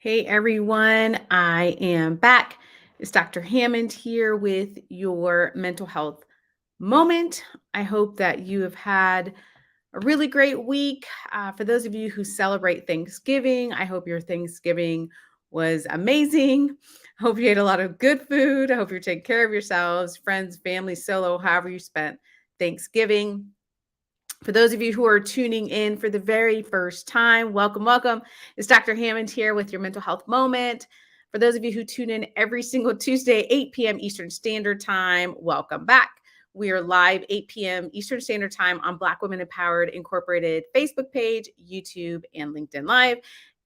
Hey everyone, I am back. It's Dr. Hammond here with your mental health moment. I hope that you have had a really great week. For those of you who celebrate Thanksgiving, I hope your Thanksgiving was amazing. I hope you ate a lot of good food. I hope you're taking care of yourselves, friends, family, solo, however you spent Thanksgiving. For those of you who are tuning in for the very first time, welcome, welcome. It's Dr. Hammond here with your mental health moment. For those of you who tune in every single Tuesday, 8 p.m. Eastern Standard Time, welcome back. We are live 8 p.m. Eastern Standard Time on Black Women Empowered Incorporated Facebook page, YouTube, and LinkedIn Live.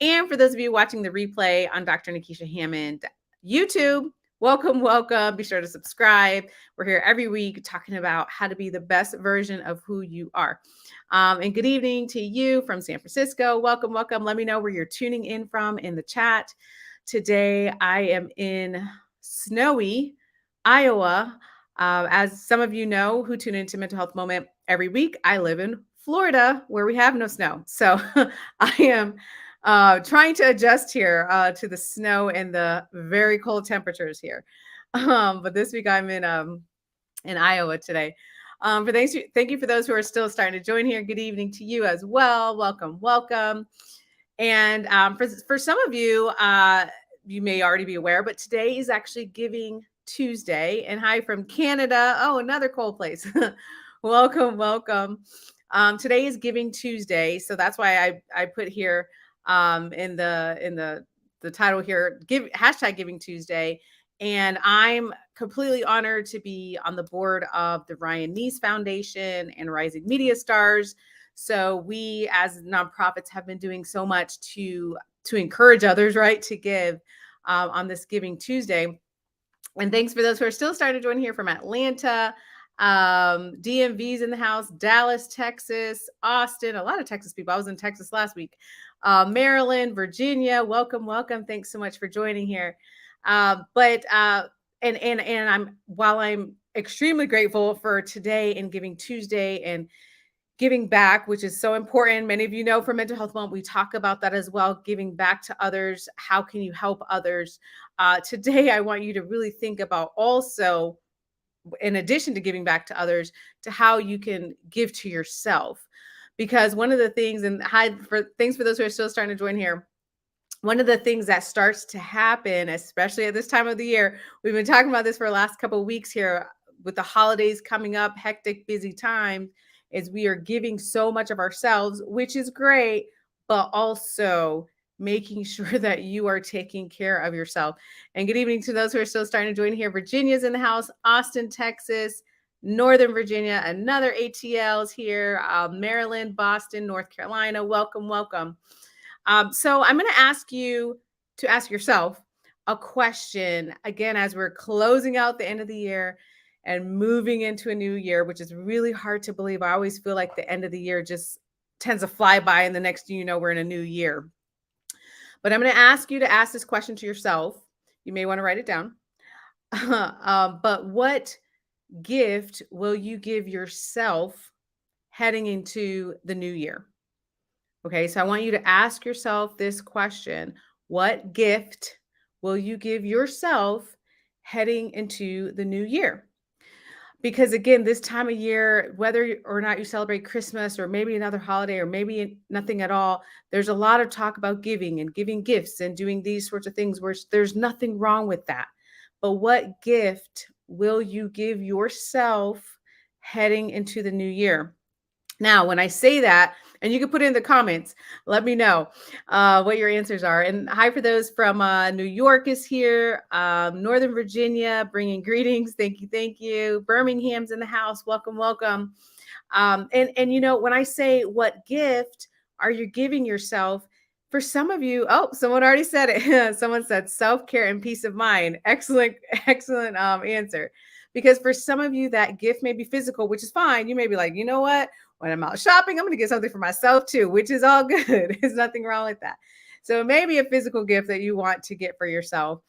And for those of you watching the replay on Dr. Nikisha Hammond YouTube, welcome, welcome. Be sure to subscribe. We're here every week talking about how to be the best version of who you are. And good evening to you from San Francisco. Welcome, welcome. Let me know where you're tuning in from in the chat. Today, I am in snowy Iowa. As some of you know who tune into Mental Health Moment every week, I live in Florida where we have no snow. So I am trying to adjust here to the snow and the very cold temperatures here. But this week I'm in Iowa today. Thank you for those who are still starting to join here. Good evening to you as well. Welcome, welcome. And for some of you, you may already be aware, but today is actually Giving Tuesday. And hi from Canada. Oh, another cold place. Welcome, welcome. Today is Giving Tuesday, so that's why I put here in the title here, hashtag Giving Tuesday. And I'm completely honored to be on the board of the Ryan Neese Foundation and Rising Media Stars. So we as nonprofits have been doing so much to encourage others, right, to give on this Giving Tuesday. And thanks for those who are still starting to join here from Atlanta, DMV's in the house, Dallas, Texas, Austin, a lot of Texas people. I was in Texas last week. Maryland, Virginia, welcome, welcome. Thanks so much for joining here. And while I'm extremely grateful for today and Giving Tuesday and giving back, which is so important. Many of you know from Mental Health Month, we talk about that as well, giving back to others. How can you help others? Today, I want you to really think about also, in addition to giving back to others, to how you can give to yourself. Because one of the things, and thanks for those who are still starting to join here, one of the things that starts to happen, especially at this time of the year, we've been talking about this for the last couple of weeks here with the holidays coming up, hectic, busy time, is we are giving so much of ourselves, which is great, but also making sure that you are taking care of yourself. And good evening to those who are still starting to join here. Virginia's in the house, Austin, Texas, Northern Virginia, another ATL's here, Maryland, Boston, North Carolina. Welcome, welcome. So I'm going to ask you to ask yourself a question again as we're closing out the end of the year and moving into a new year, which is really hard to believe. I always feel like the end of the year just tends to fly by, and the next thing you know, we're in a new year. But I'm going to ask you to ask this question to yourself. You may want to write it down. But what gift will you give yourself heading into the new year? Okay, so I want you to ask yourself this question. What gift will you give yourself heading into the new year? Because again, this time of year, whether or not you celebrate Christmas or maybe another holiday or maybe nothing at all, there's a lot of talk about giving and giving gifts and doing these sorts of things where there's nothing wrong with that. But what gift will you give yourself heading into the new year? Now, when I say that, and you can put it in the comments, let me know what your answers are. And hi for those from New York is here, Northern Virginia, bringing greetings. Thank you, thank you. Birmingham's in the house. Welcome, welcome. And you know, when I say what gift are you giving yourself? For some of you, oh, someone already said it. Someone said self-care and peace of mind. Excellent, excellent answer. Because for some of you, that gift may be physical, which is fine. You may be like, you know what? When I'm out shopping, I'm going to get something for myself too, which is all good. There's nothing wrong with that. So it may be a physical gift that you want to get for yourself.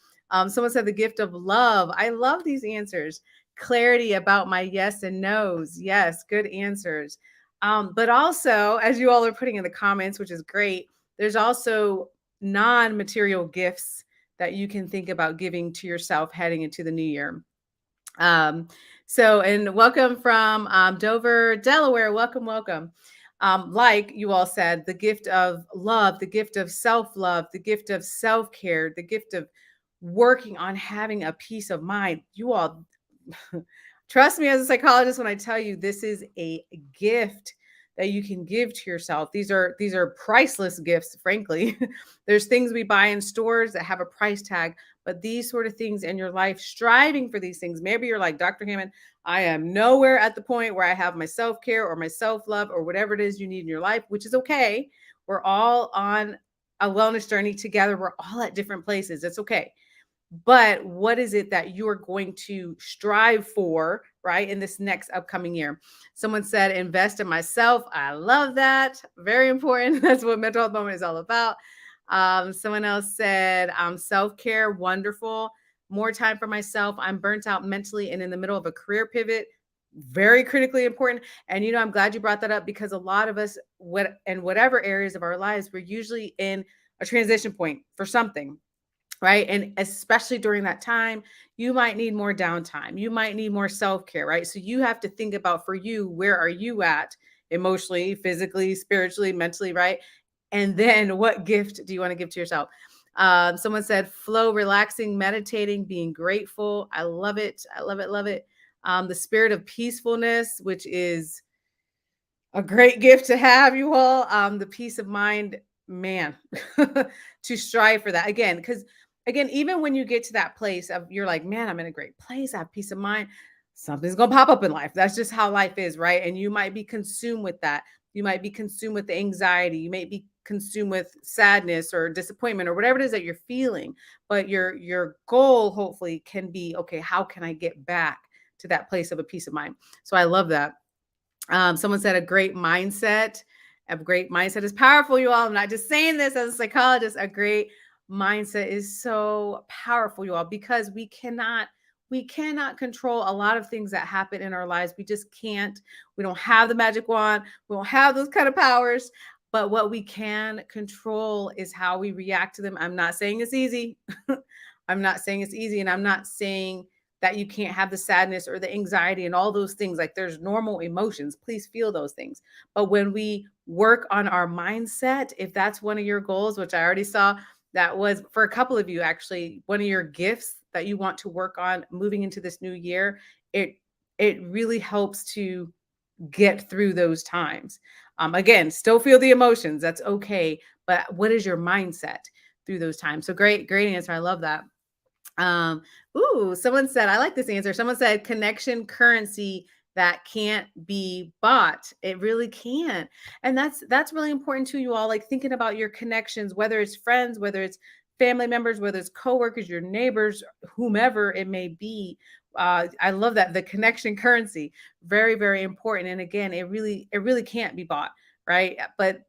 Someone said the gift of love. I love these answers. Clarity about my yes and no's. Yes, good answers. But also, as you all are putting in the comments, which is great, there's also non-material gifts that you can think about giving to yourself heading into the new year. Um, and welcome from Dover, Delaware. Welcome, welcome. Like you all said, the gift of love, the gift of self love, the gift of self care, the gift of working on having a peace of mind. You all, trust me as a psychologist when I tell you this is a gift that you can give to yourself. These are priceless gifts, frankly. There's things we buy in stores that have a price tag, but these sort of things in your life, striving for these things. Maybe you're like, Dr. Hammond, I am nowhere at the point where I have my self-care or my self-love or whatever it is you need in your life, which is okay. We're all on a wellness journey together. We're all at different places. It's okay. But what is it that you're going to strive for, right, in this next upcoming year? Someone said, invest in myself. I love that. Very important. That's what mental health moment is all about. Someone else said, self-care, wonderful. More time for myself. I'm burnt out mentally and in the middle of a career pivot. Very critically important. And, I'm glad you brought that up because a lot of us, in whatever areas of our lives, we're usually in a transition point for something. Right. And especially during that time, you might need more downtime. You might need more self care. Right. So you have to think about for you, where are you at emotionally, physically, spiritually, mentally? Right. And then what gift do you want to give to yourself? Someone said flow, relaxing, meditating, being grateful. I love it. I love it. Love it. The spirit of peacefulness, which is a great gift to have, you all. The peace of mind, man, to strive for that again. Because again, even when you get to that place of you're like, man, I'm in a great place, I have peace of mind, something's gonna pop up in life. That's just how life is, right? And you might be consumed with that. You might be consumed with the anxiety. You may be consumed with sadness or disappointment or whatever it is that you're feeling. But your goal hopefully can be, okay, how can I get back to that place of a peace of mind? So I love that. Someone said a great mindset. A great mindset is powerful, you all. I'm not just saying this as a psychologist. A great mindset is so powerful, you all, because we cannot control a lot of things that happen in our lives. We just can't. We don't have the magic wand. We don't have those kind of powers. But what we can control is how we react to them. I'm not saying it's easy. I'm not saying it's easy. And I'm not saying that you can't have the sadness or the anxiety and all those things. Like there's normal emotions. Please feel those things. But when we work on our mindset, if that's one of your goals, which I already saw, that was for a couple of you actually, one of your gifts that you want to work on moving into this new year, it really helps to get through those times. Again, still feel the emotions. That's okay. But what is your mindset through those times? So great answer. I love that. Someone said, I like this answer. Someone said connection currency that can't be bought. It really can't. And that's really important to you all. Like thinking about your connections, whether it's friends, whether it's family members, whether it's coworkers, your neighbors, whomever it may be. I love that. The connection currency, very, very important. And again, it really can't be bought, right? But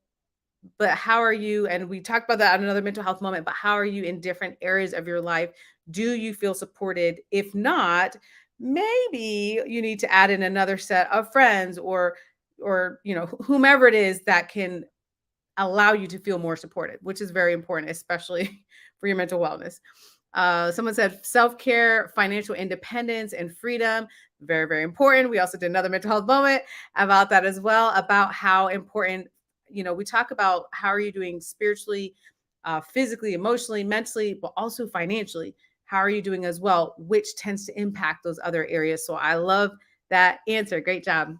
how are you, and we talked about that on another mental health moment, but how are you in different areas of your life? Do you feel supported? If not, maybe you need to add in another set of friends or whomever it is that can allow you to feel more supported, which is very important, especially for your mental wellness. Someone said self-care, financial independence, and freedom. Very, very important. We also did another mental health moment about that as well, about how important, we talk about how are you doing spiritually, physically, emotionally, mentally, but also financially. How are you doing as well, which tends to impact those other areas. So I love that answer. Great job.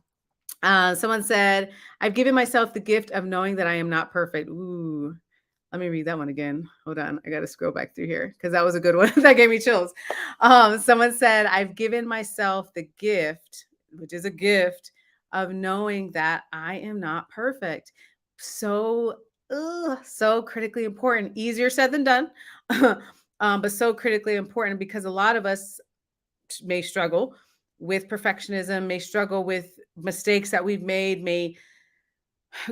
Someone said, I've given myself the gift of knowing that I am not perfect. Ooh, let me read that one again. Hold on. I got to scroll back through here because that was a good one. That gave me chills. Someone said, I've given myself the gift, which is a gift, of knowing that I am not perfect. So, so critically important. Easier said than done, but so critically important because a lot of us may struggle with perfectionism, may struggle with mistakes that we've made, may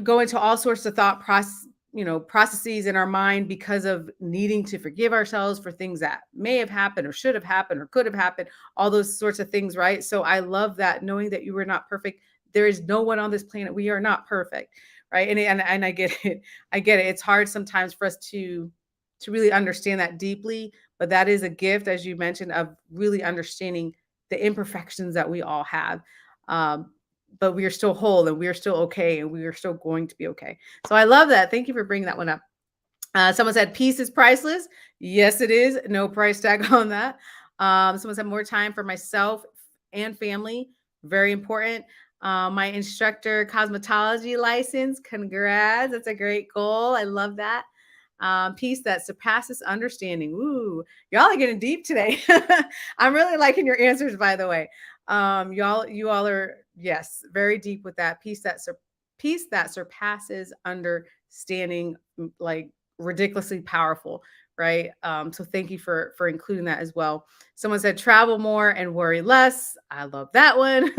go into all sorts of processes in our mind because of needing to forgive ourselves for things that may have happened or should have happened or could have happened, all those sorts of things, right? So I love that, knowing that you were not perfect. There is no one on this planet. We are not perfect, right? And I get it. I get it. It's hard sometimes for us to to really understand that deeply. But that is a gift, as you mentioned, of really understanding the imperfections that we all have. Um, but we are still whole and we are still okay and we are still going to be okay. So I love that. Thank you for bringing that one up. Someone said peace is priceless. Yes, it is. No price tag on that. Someone said more time for myself and family. Very important. My instructor cosmetology license. Congrats. That's a great goal. I love that. Peace that surpasses understanding. Ooh, y'all are getting deep today. I'm really liking your answers, by the way. You all are, yes, very deep with that. Peace that surpasses understanding, like ridiculously powerful, right? So thank you for including that as well. Someone said travel more and worry less. I love that one.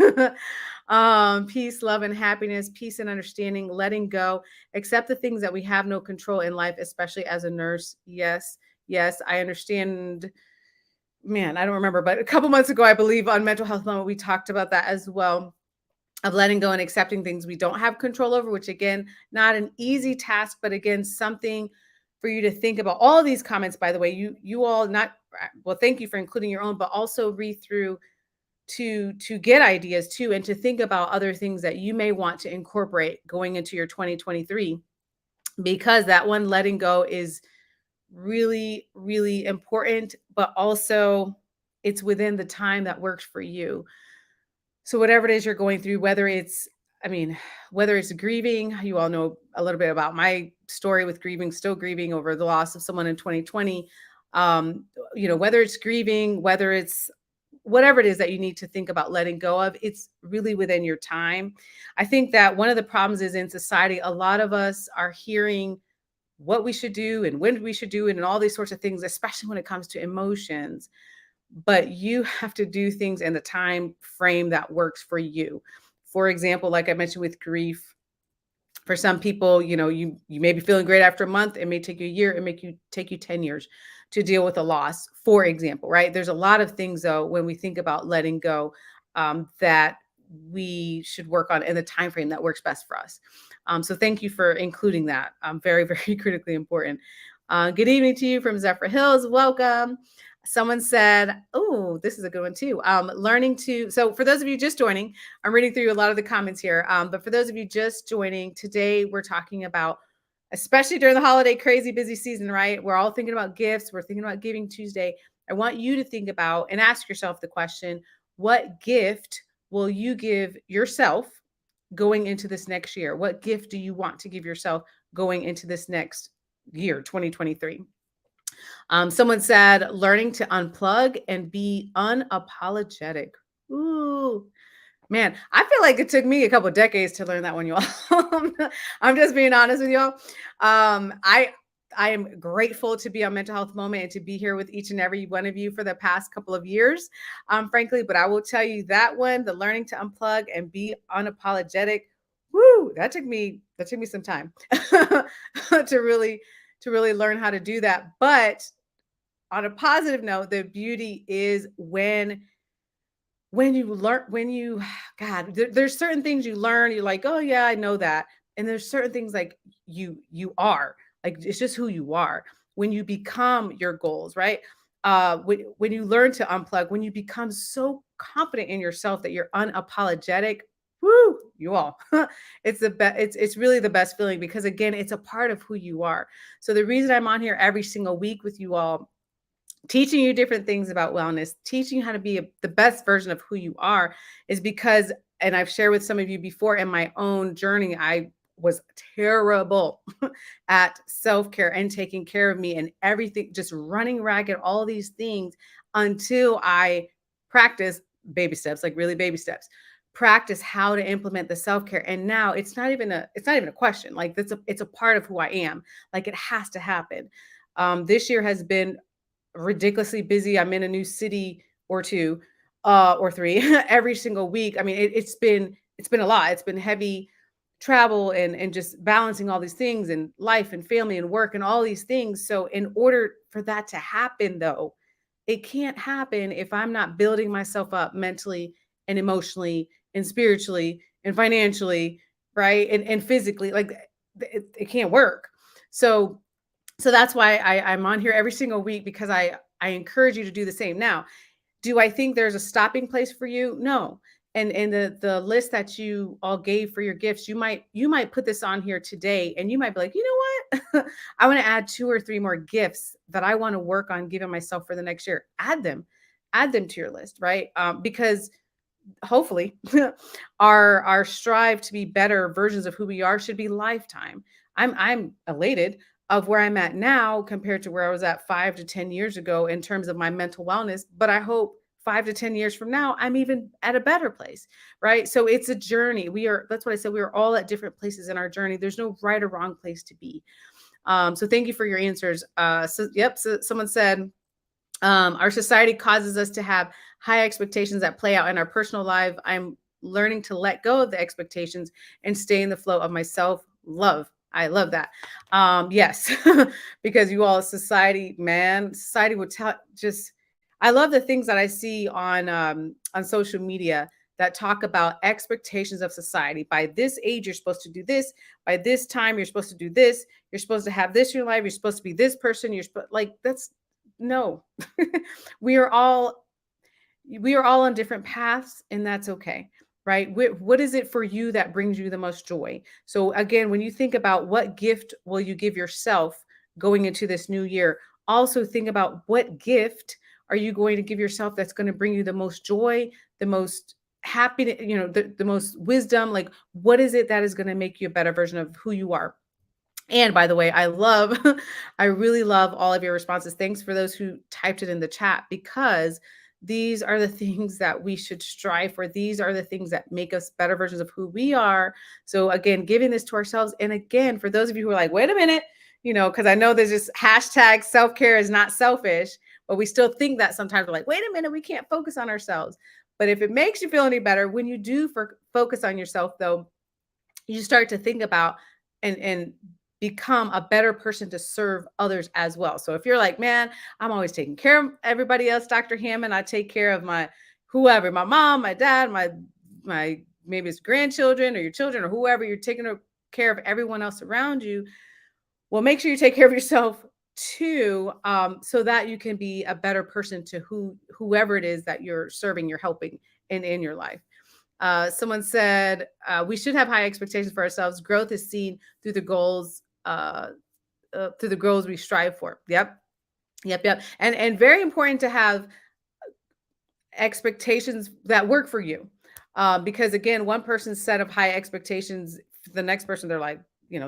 Peace, love, and happiness, peace and understanding, letting go, accept the things that we have no control in life, especially as a nurse. Yes, yes, I understand. Man, I don't remember, but a couple months ago, I believe on Mental Health Moment, we talked about that as well, of letting go and accepting things we don't have control over, which again, not an easy task, but again, something for you to think about. All of these comments, by the way, you all not, well, thank you for including your own, but also read through to get ideas too, and to think about other things that you may want to incorporate going into your 2023, because that one letting go is really, really important, but also it's within the time that works for you. So whatever it is you're going through, whether it's, I mean, whether it's grieving, you all know a little bit about my story with grieving, still grieving over the loss of someone in 2020. Whether it's grieving, whether it's whatever it is that you need to think about letting go of, it's really within your time. I think that one of the problems is in society, a lot of us are hearing what we should do and when we should do it and all these sorts of things, especially when it comes to emotions. But you have to do things in the time frame that works for you. For example, like I mentioned with grief, for some people, you may be feeling great after a month. It may take you a year. It may take you 10 years to deal with a loss, for example, right? There's a lot of things, though, when we think about letting go, that we should work on in the time frame that works best for us. So thank you for including that. Very, very critically important. Good evening to you from Zephyr Hills. Welcome. Someone said, oh, this is a good one too. So for those of you just joining, I'm reading through a lot of the comments here. But for those of you just joining, today we're talking about, especially during the holiday, crazy busy season, right? We're all thinking about gifts. We're thinking about Giving Tuesday. I want you to think about and ask yourself the question, what gift will you give yourself going into this next year? What gift do you want to give yourself going into this next year, 2023? Someone said, learning to unplug and be unapologetic. Ooh, man, I feel like it took me a couple of decades to learn that one, y'all. I'm just being honest with y'all. I am grateful to be on Mental Health Moment and to be here with each and every one of you for the past couple of years, frankly. But I will tell you that one, the learning to unplug and be unapologetic. Woo, that took me some time to really learn how to do that. But on a positive note, the beauty is when you learn, God, there's certain things you learn, you're like, oh yeah, I know that. And there's certain things like you are, like, it's just who you are when you become your goals, right? When you learn to unplug, when you become so confident in yourself that you're unapologetic, woo, you all, it's the best. It's really the best feeling, because again, it's a part of who you are. So the reason I'm on here every single week with you all, teaching you different things about wellness, teaching you how to be the best version of who you are, is because, and I've shared with some of you before, in my own journey, I was terrible at self-care and taking care of me and everything, just running ragged, all these things, until I practice baby steps, like really baby steps, practice how to implement the self-care. And now it's not even a question. Like, it's a part of who I am. Like, it has to happen. This year has been ridiculously busy. I'm in a new city or two, or three every single week. I mean, it's been a lot. It's been heavy travel and just balancing all these things, and life and family and work and all these things. So in order for that to happen, though, it can't happen if I'm not building myself up mentally and emotionally and spiritually and financially, right? And physically. Like, it can't work. So So that's why I'm on here every single week, because I encourage you to do the same. Now, do I think there's a stopping place for you? No. And the list that you all gave for your gifts, you might put this on here today, and you might be like, you know what? I want to add two or three more gifts that I want to work on giving myself for the next year. Add them to your list, right? Because hopefully our strive to be better versions of who we are should be lifetime. I'm elated of where I'm at now compared to where I was at 5 to 10 years ago in terms of my mental wellness, but I hope 5 to 10 years from now I'm even at a better place, right? So it's a journey. That's what I said, we are all at different places in our journey. There's no right or wrong place to be. So thank you for your answers. So someone said, our society causes us to have high expectations that play out in our personal life. I'm learning to let go of the expectations and stay in the flow of my self love. I love that. Yes, because you all, society, man, society would tell just. I love the things that I see on social media that talk about expectations of society. By this age, you're supposed to do this. By this time, you're supposed to do this. You're supposed to have this in your life. You're supposed to be this person. You're supposed like that's no. we are all we are all on different paths, and that's okay, right? What is it for you that brings you the most joy? So again, when you think about what gift will you give yourself going into this new year, also think about what gift are you going to give yourself that's going to bring you the most joy, the most happiness, the most wisdom. Like, what is it that is going to make you a better version of who you are? And by the way, I really love all of your responses. Thanks for those who typed it in the chat, because these are the things that we should strive for. These are the things that make us better versions of who we are. So again, giving this to ourselves. And again, for those of you who are like, wait a minute, because I know there's this hashtag self-care is not selfish, but we still think that sometimes we're like, wait a minute, we can't focus on ourselves. But if it makes you feel any better, when you do focus on yourself, though, you start to think about and become a better person to serve others as well. So if you're like, man, I'm always taking care of everybody else, Dr. Hammond, I take care of my whoever, my mom, my dad, my maybe it's grandchildren or your children or whoever, you're taking care of everyone else around you. Well, make sure you take care of yourself too, so that you can be a better person to whoever it is that you're serving, you're helping in your life. Someone said, we should have high expectations for ourselves. Growth is seen through the goals we strive for. Yep. And very important to have expectations that work for you. Because again, one person's set of high expectations, the next person, they're like,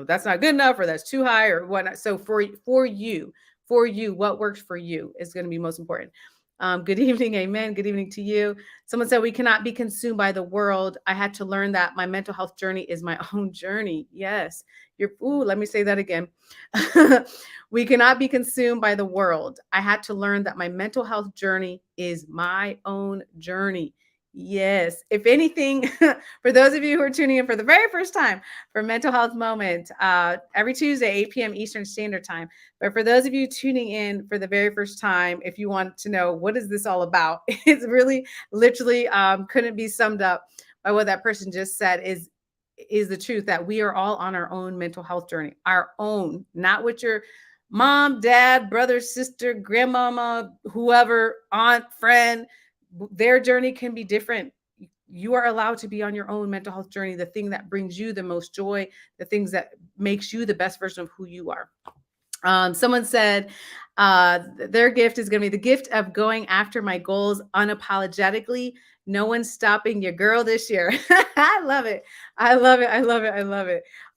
that's not good enough, or that's too high, or whatnot. So for you, what works for you is going to be most important. Good evening. Amen. Good evening to you. Someone said, we cannot be consumed by the world. I had to learn that my mental health journey is my own journey. Yes. Let me say that again. We cannot be consumed by the world. I had to learn that my mental health journey is my own journey. Yes. If anything, for those of you who are tuning in for the very first time for Mental Health Moment, every Tuesday, 8 p.m. Eastern Standard Time. But for those of you tuning in for the very first time, if you want to know what is this all about, it's really literally couldn't be summed up by what that person just said is the truth, that we are all on our own mental health journey, our own, not what your mom, dad, brother, sister, grandmama, whoever, aunt, friend, their journey can be different. You are allowed to be on your own mental health journey, the thing that brings you the most joy, the things that makes you the best version of who you are. Someone said their gift is going to be the gift of going after my goals unapologetically. No one's stopping your girl this year. I love it. I love it.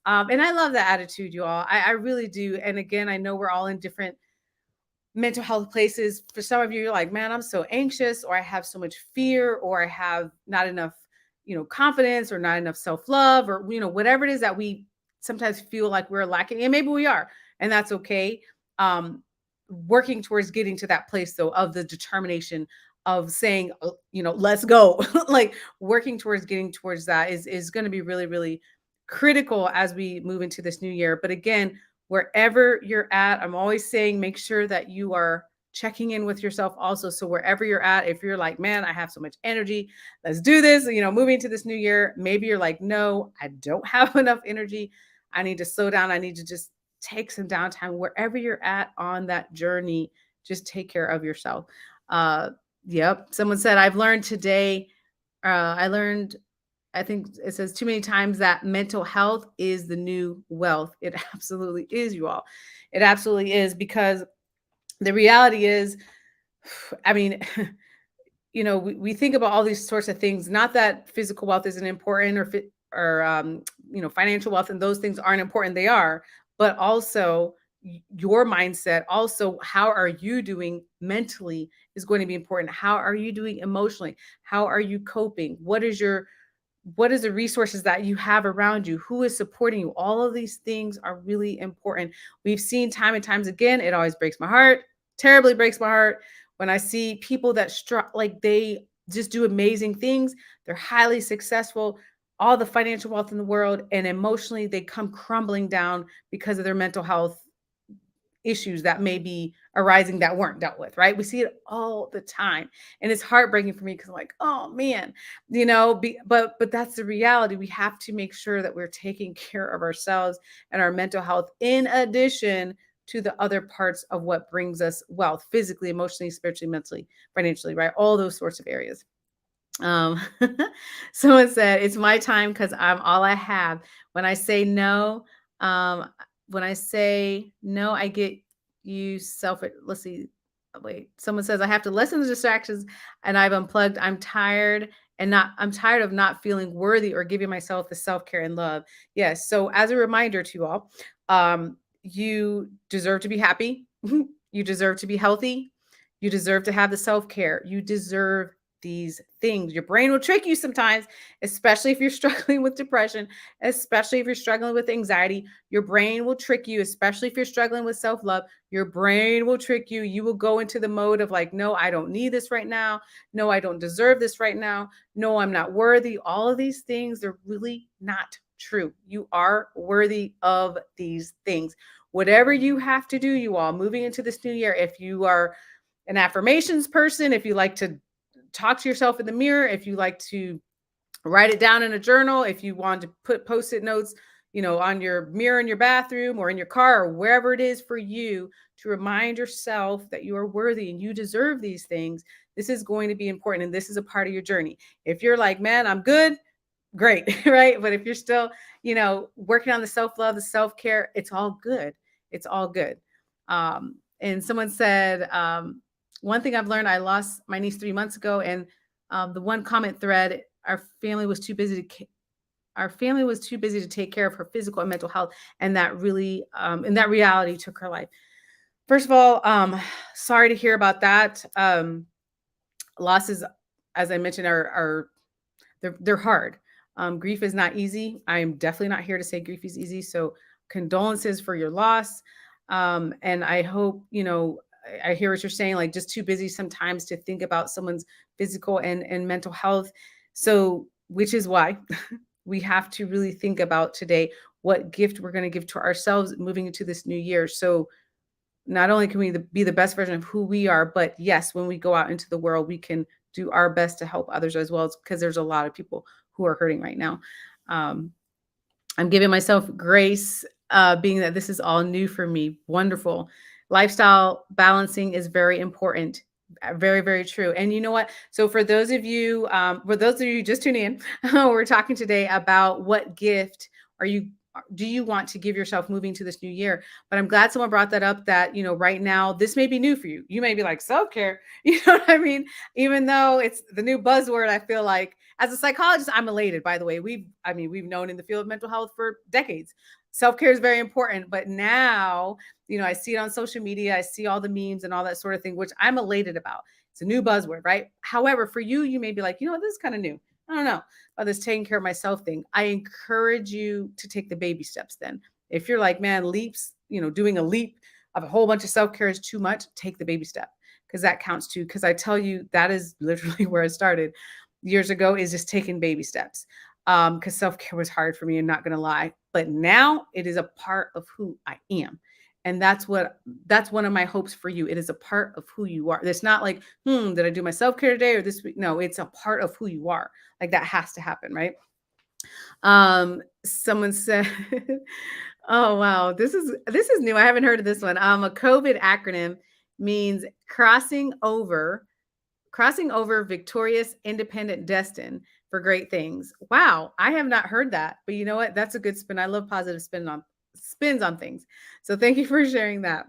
And I love that attitude, you all. I really do. And again, I know we're all in different mental health places. For some of you, you're like, man, I'm so anxious, or I have so much fear, or I have not enough, confidence, or not enough self-love, or, whatever it is that we sometimes feel like we're lacking. And maybe we are, and that's okay. Working towards getting to that place, though, of the determination of saying, let's go. Like, working towards getting towards that is going to be really, really critical as we move into this new year. But again, wherever you're at, I'm always saying, make sure that you are checking in with yourself also. So wherever you're at, if you're like, man, I have so much energy, let's do this, moving to this new year, maybe you're like, no, I don't have enough energy. I need to slow down. I need to just take some downtime wherever you're at on that journey. Just take care of yourself. Uh, yep. Someone said, I've learned today, I learned, I think it says too many times that mental health is the new wealth. It absolutely is, you all. It absolutely is, because the reality is, I mean, we think about all these sorts of things. Not that physical wealth isn't important, or financial wealth and those things aren't important. They are, but also your mindset. Also, how are you doing mentally is going to be important. How are you doing emotionally? How are you coping? What is the resources that you have around you? Who is supporting you? All of these things are really important. We've seen time and times again, it always breaks my heart, terribly breaks my heart, when I see people that like they just do amazing things. They're highly successful, all the financial wealth in the world, and emotionally they come crumbling down because of their mental health issues that may be arising that weren't dealt with, right? We see it all the time. And it's heartbreaking for me because I'm like, oh man, but that's the reality. We have to make sure that we're taking care of ourselves and our mental health in addition to the other parts of what brings us wealth, physically, emotionally, spiritually, mentally, financially, right? All those sorts of areas. Um, Someone said, "It's my time because I'm all I have. When I say no, um, when I say no, I get you self. Let's see. Wait. Someone says I have to lessen the distractions, and I've unplugged. I'm tired of not feeling worthy or giving myself the self care and love. Yes. So as a reminder to you all, you deserve to be happy. You deserve to be healthy. You deserve to have the self care. You deserve these things. Your brain will trick you sometimes, especially if you're struggling with depression, especially if you're struggling with anxiety. Your brain will trick you, especially if you're struggling with self love. Your brain will trick you. You will go into the mode of like, no, I don't need this right now. No, I don't deserve this right now. No, I'm not worthy. All of these things, they're really not true. You are worthy of these things. Whatever you have to do, you all moving into this new year, if you are an affirmations person, if you like to talk to yourself in the mirror, if you like to write it down in a journal, if you want to put post-it notes, on your mirror in your bathroom or in your car or wherever it is for you to remind yourself that you are worthy and you deserve these things. This is going to be important and this is a part of your journey. If you're like, man, I'm good, great, right? But if you're still, working on the self-love, the self-care, it's all good. It's all good. And someone said, one thing I've learned, I lost my niece 3 months ago, and the one comment thread, our family was too busy to take care of her physical and mental health, and that reality took her life. First of all, sorry to hear about that. Losses, as I mentioned, are they're hard. Grief is not easy. I am definitely not here to say grief is easy. So condolences for your loss. And I hope, I hear what you're saying, like just too busy sometimes to think about someone's physical and mental health. So, which is why we have to really think about today what gift we're going to give to ourselves moving into this new year. So not only can we be the best version of who we are, but yes, when we go out into the world, we can do our best to help others as well, because there's a lot of people who are hurting right now. Um, I'm giving myself grace, being that this is all new for me. Wonderful. Lifestyle balancing is very important. Very, very true. And you know what? So for those of you just tuning in, we're talking today about what gift are you do you want to give yourself moving to this new year? But I'm glad someone brought that up, that, right now this may be new for you. You may be like, self-care, you know what I mean? Even though it's the new buzzword, I feel like as a psychologist, I'm elated. By the way, we've known in the field of mental health for decades. Self-care is very important, but now, I see it on social media. I see all the memes and all that sort of thing, which I'm elated about. It's a new buzzword, right? However, for you, you may be like, this is kind of new. I don't know about this taking care of myself thing. I encourage you to take the baby steps then. If you're like, man, leaps, doing a leap of a whole bunch of self-care is too much, take the baby step, because that counts too. Because I tell you, that is literally where I started years ago, is just taking baby steps. Because self-care was hard for me, I'm not gonna lie. But now it is a part of who I am. And that's one of my hopes for you. It is a part of who you are. It's not like, did I do my self-care today or this week? No, it's a part of who you are. Like that has to happen, right? Someone said, Oh, wow. This is new. I haven't heard of this one. A COVID acronym means crossing over victorious, independent, destined for great things. Wow, I have not heard that. But you know what? That's a good spin. I love positive spins on things. So thank you for sharing that.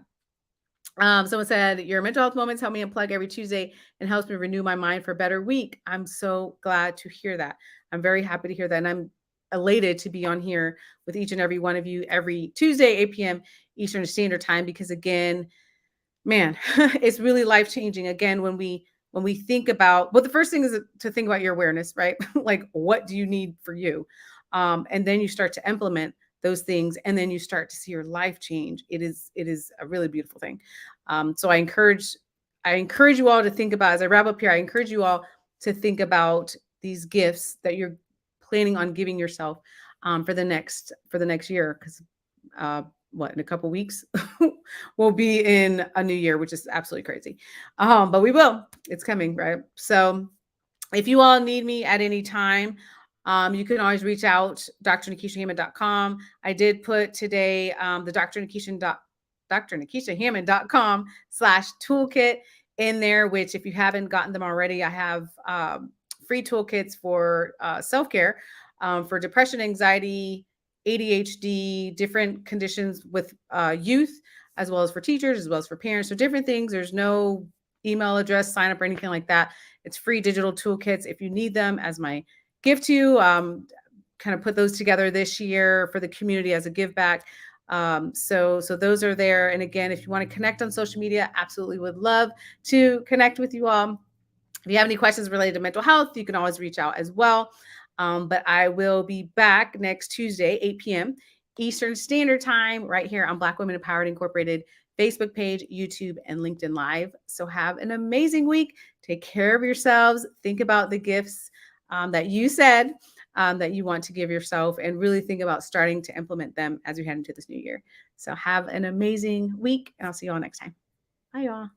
Someone said, your mental health moments help me unplug every Tuesday and helps me renew my mind for a better week. I'm so glad to hear that. I'm very happy to hear that. And I'm elated to be on here with each and every one of you every Tuesday, 8 p.m. Eastern Standard Time, because again, man, it's really life changing. Again, when we think about, well, the first thing is to think about your awareness, right? Like, what do you need for you? And then you start to implement those things, and then you start to see your life change. It is a really beautiful thing. So I encourage you all to think about, as I wrap up here, I encourage you all to think about these gifts that you're planning on giving yourself for the next year, because uh, what, in a couple weeks we'll be in a new year, which is absolutely crazy. But we will. It's coming, right? So if you all need me at any time, you can always reach out, drnikishahammond.com. I did put today the drnikishahammond.com/toolkit in there, which if you haven't gotten them already, I have free toolkits for self-care, for depression, anxiety, ADHD, different conditions with youth, as well as for teachers, as well as for parents. So different things. There's no email address sign up or anything like that. It's free digital toolkits. If you need them as my gift to you, kind of put those together this year for the community as a give back. So those are there. And again, if you want to connect on social media, absolutely would love to connect with you all. If you have any questions related to mental health, you can always reach out as well. But I will be back next Tuesday, 8 p.m. Eastern Standard Time, right here on Black Women Empowered Incorporated Facebook page, YouTube, and LinkedIn Live. So have an amazing week. Take care of yourselves. Think about the gifts that you said that you want to give yourself, and really think about starting to implement them as we head into this new year. So have an amazing week, and I'll see you all next time. Bye, y'all.